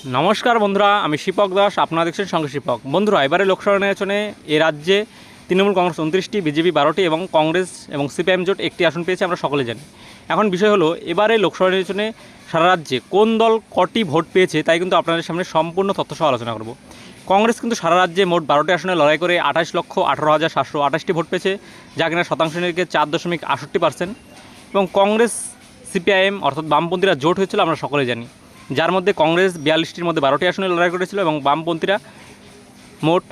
নমস্কার বন্ধুরা, আমি শিপক দাস, আপনারা দেখছেন সঙ্গে শিপক। বন্ধুরা, এবারে লোকসভা নির্বাচনে এ রাজ্যে তৃণমূল কংগ্রেস 29টি, বিজেপি 12টি এবং কংগ্রেস এবং সিপিআইএম জোট 1টি আসন পেয়েছে, আমরা সকলে জানি। এখন বিষয় হলো, এবারে লোকসভা নির্বাচনে সারা রাজ্যে কোন দল কটি ভোট পেয়েছে তাই কিন্তু আপনাদের সামনে সম্পূর্ণ তথ্যসহ আলোচনা করব। কংগ্রেস কিন্তু সারা রাজ্যে মোট 12টি আসনে লড়াই করে 28,18,728টি ভোট পেয়েছে, যা কিনা শতাংশ নিরিখে 4.68%। এবং কংগ্রেস সিপিআইএম অর্থাৎ বামপন্থীরা জোট হয়েছিল, আমরা সকলে জানি, যার মধ্যে কংগ্রেস 42টির মধ্যে 12টি আসনে লড়াই করেছিল এবং বামপন্থীরা মোট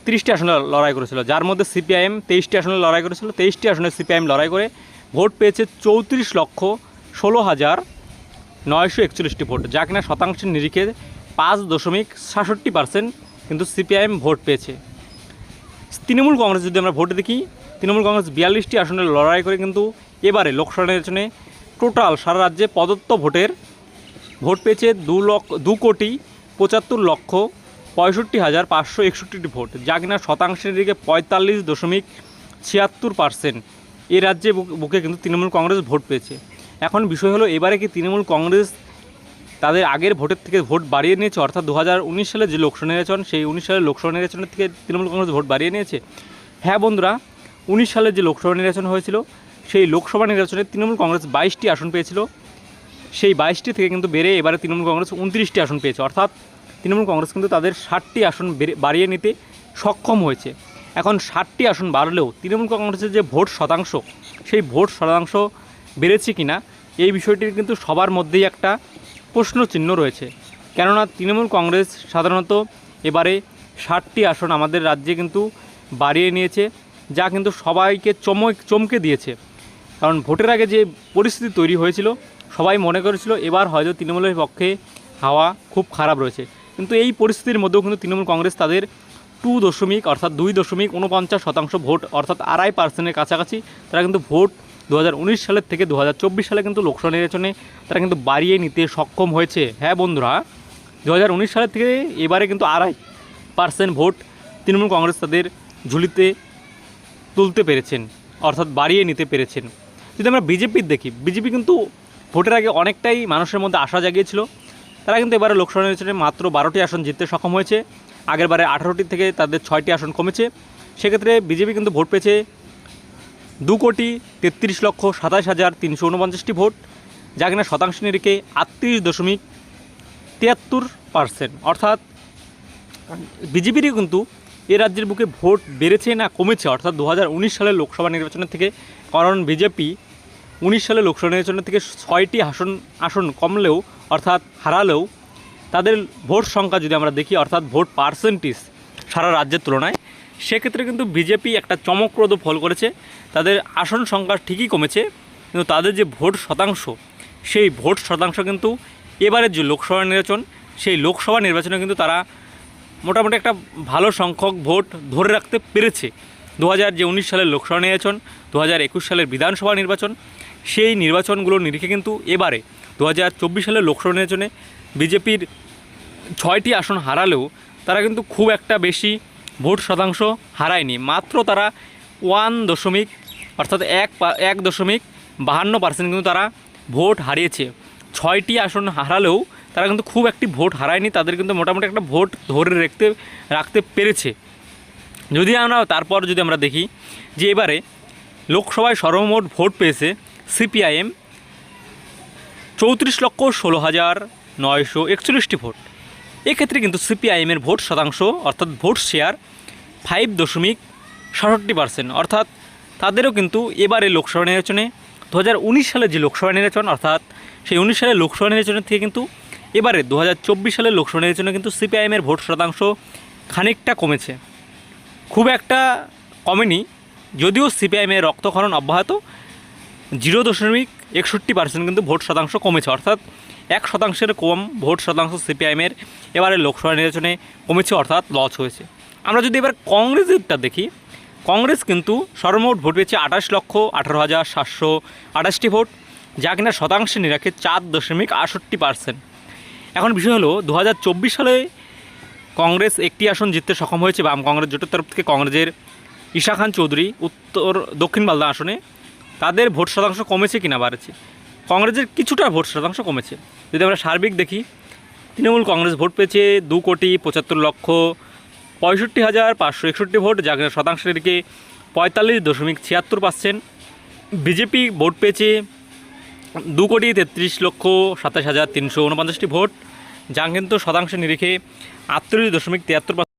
30টি আসনে লড়াই করেছিল, যার মধ্যে সিপিআইএম 23টি আসনে লড়াই করেছিল। 23টি আসনে সিপিআইএম লড়াই করে ভোট পেয়েছে 34,16,941টি ভোট, যা কিনা শতাংশের নিরিখে 5.67% কিন্তু সিপিআইএম ভোট পেয়েছে। তৃণমূল কংগ্রেস যদি আমরা ভোট দেখি, তৃণমূল কংগ্রেস 42টি আসনে লড়াই করে কিন্তু এবারে লোকসভা নির্বাচনে টোটাল সারা রাজ্যে প্রদত্ত ভোট পেয়েছে 2,75,65,561টি ভোট, যা কিনা শতাংশের দিকে 45.76%। এই রাজ্যে বুকে কিন্তু তৃণমূল কংগ্রেস ভোট পেয়েছে। এখন বিষয় হলো, এবারে কি তৃণমূল কংগ্রেস তাদের আগের ভোটের থেকে ভোট বাড়িয়ে নিয়েছে, অর্থাৎ 2019 সালে যে লোকসভা নির্বাচন, সেই 19 সালের লোকসভা নির্বাচনের থেকে তৃণমূল কংগ্রেস ভোট বাড়িয়ে নিয়েছে? হ্যাঁ বন্ধুরা, 19 সালে যে লোকসভা নির্বাচন হয়েছিল, সেই লোকসভা নির্বাচনে তৃণমূল কংগ্রেস 22টি আসন পেয়েছিল। সেই 22টি থেকে কিন্তু বেড়ে এবারে তৃণমূল কংগ্রেস 29টি আসন পেয়েছে, অর্থাৎ তৃণমূল কংগ্রেস কিন্তু তাদের 60টি আসন বাড়িয়ে নিতে সক্ষম হয়েছে। এখন 60টি আসন বাড়লেও তৃণমূল কংগ্রেসের যে ভোট শতাংশ, সেই ভোট শতাংশ বেড়েছে কিনা, এই বিষয়টির কিন্তু সবার মধ্যেই একটা প্রশ্নচিহ্ন রয়েছে। কেননা তৃণমূল কংগ্রেস সাধারণত এবারে 60টি আসন আমাদের রাজ্যে কিন্তু বাড়িয়ে নিয়েছে, যা কিন্তু সবাইকে চমকে দিয়েছে। কারণ ভোটের আগে যে পরিস্থিতি তৈরি হয়েছিল, সবাই মনে করেছিল এবার হয়তো তৃণমূলের পক্ষে হাওয়া খুব খারাপ রয়েছে, কিন্তু এই পরিস্থিতির মধ্যেও কিন্তু তৃণমূল কংগ্রেস তাদের 2.49% ভোট, অর্থাৎ 2.5%-এর কাছাকাছি তারা কিন্তু ভোট 2019 সালের থেকে 2024 সালে কিন্তু লোকসভা নির্বাচনে তারা কিন্তু বাড়িয়ে নিতে সক্ষম হয়েছে। হ্যাঁ বন্ধুরা, 2019 সালের থেকে এবারে কিন্তু 2.5% ভোট তৃণমূল কংগ্রেস তাদের ঝুলিতে তুলতে পেরেছেন, অর্থাৎ বাড়িয়ে নিতে পেরেছেন। যদি আমরা বিজেপির দেখি, বিজেপি কিন্তু ভোটের আগে অনেকটাই মানুষের মধ্যে আশা জাগিয়েছিল। তারা কিন্তু এবারে লোকসভা নির্বাচনে মাত্র 12টি আসন জিততে সক্ষম হয়েছে। আগের বারে 18টি থেকে তাদের 6টি আসন কমেছে। সেক্ষেত্রে বিজেপি কিন্তু ভোট পেয়েছে 2,33,27,349টি ভোট, যা কিনা শতাংশ নিরিখে 38.73%। অর্থাৎ বিজেপিরই কিন্তু এ রাজ্যের বুকে ভোট বেড়েছে না কমেছে, অর্থাৎ 2019 সালের লোকসভা নির্বাচনের থেকে। কারণ বিজেপি 19 সালে লোকসভা নির্বাচনের থেকে 6টি আসন কমলেও, অর্থাৎ হারালেও, তাদের ভোট সংখ্যা যদি আমরা দেখি, অর্থাৎ ভোট পার্সেন্টেজ সারা রাজ্যের তুলনায়, সেক্ষেত্রে কিন্তু বিজেপি একটা চমকপ্রদ ফল করেছে। তাদের আসন সংখ্যা ঠিকই কমেছে, কিন্তু তাদের যে ভোট শতাংশ, সেই ভোট শতাংশ কিন্তু এবারের যে লোকসভা নির্বাচন, সেই লোকসভা নির্বাচনে কিন্তু তারা মোটামুটি একটা ভালো সংখ্যক ভোট ধরে রাখতে পেরেছে। 2019 সালের লোকসভা নির্বাচন, 2021 সালের বিধানসভা নির্বাচন, সেই নির্বাচনগুলোর নিরিখে কিন্তু এবারে 2024 সালের লোকসভা নির্বাচনে বিজেপির 6টি আসন হারালেও তারা কিন্তু খুব একটা বেশি ভোট শতাংশ হারায়নি। মাত্র তারা 1.52% কিন্তু তারা ভোট হারিয়েছে। 6টি আসন হারালেও তারা কিন্তু খুব একটি ভোট হারায়নি, তাদের কিন্তু মোটামুটি একটা ভোট ধরে রাখতে পেরেছে। তারপর যদি আমরা দেখি যে এবারে লোকসভায় সর্বমোট ভোট পেয়েছে সিপিআইএম 34,16,941টি ভোট। এক্ষেত্রে কিন্তু সিপিআইএমের ভোট শতাংশ, অর্থাৎ ভোট শেয়ার 5.67%। অর্থাৎ তাদেরও কিন্তু এবারে লোকসভা নির্বাচনে 2019 সালের যে লোকসভা নির্বাচন, অর্থাৎ সেই 19 সালের লোকসভা নির্বাচনের থেকে কিন্তু এবারে 2024 সালের লোকসভা নির্বাচনে কিন্তু সিপিআইএমের ভোট শতাংশ খানিকটা কমেছে, খুব একটা কমেনি। যদিও সিপিআইএমের রক্তক্ষরণ অব্যাহত, 0.61% কিন্তু ভোট শতাংশ কমেছে, অর্থাৎ 1% কম ভোট শতাংশ সিপিআইএমের এবারে লোকসভা নির্বাচনে কমেছে, অর্থাৎ লস হয়েছে। আমরা যদি এবার কংগ্রেসেরটা দেখি, কংগ্রেস কিন্তু সর্বমোট ভোট পেয়েছে 28,18,728টি ভোট, যা কিনা শতাংশে নিরাখে 4.68%। এখন বিষয় হলো, 2024 সালে কংগ্রেস 1টি আসন জিততে সক্ষম হয়েছে বাম কংগ্রেস জোটের তরফ থেকে। কংগ্রেসের ঈশা খান চৌধুরী দক্ষিণ মালদা আসনে তাদের ভোট শতাংশ কমেছে কিনা বাড়ছে? কংগ্রেসের কিছুটা ভোট শতাংশ কমেছে। যদি আমরা সার্বিক দেখি, তৃণমূল কংগ্রেস ভোট পেয়েছে 2,75,65,561 ভোট, যা শতাংশ থেকে 45.76%। বিজেপি ভোট পেয়েছে 2,33,27,349 ভোট, যা কিন্তু শতাংশ নিরিখে 38.73%।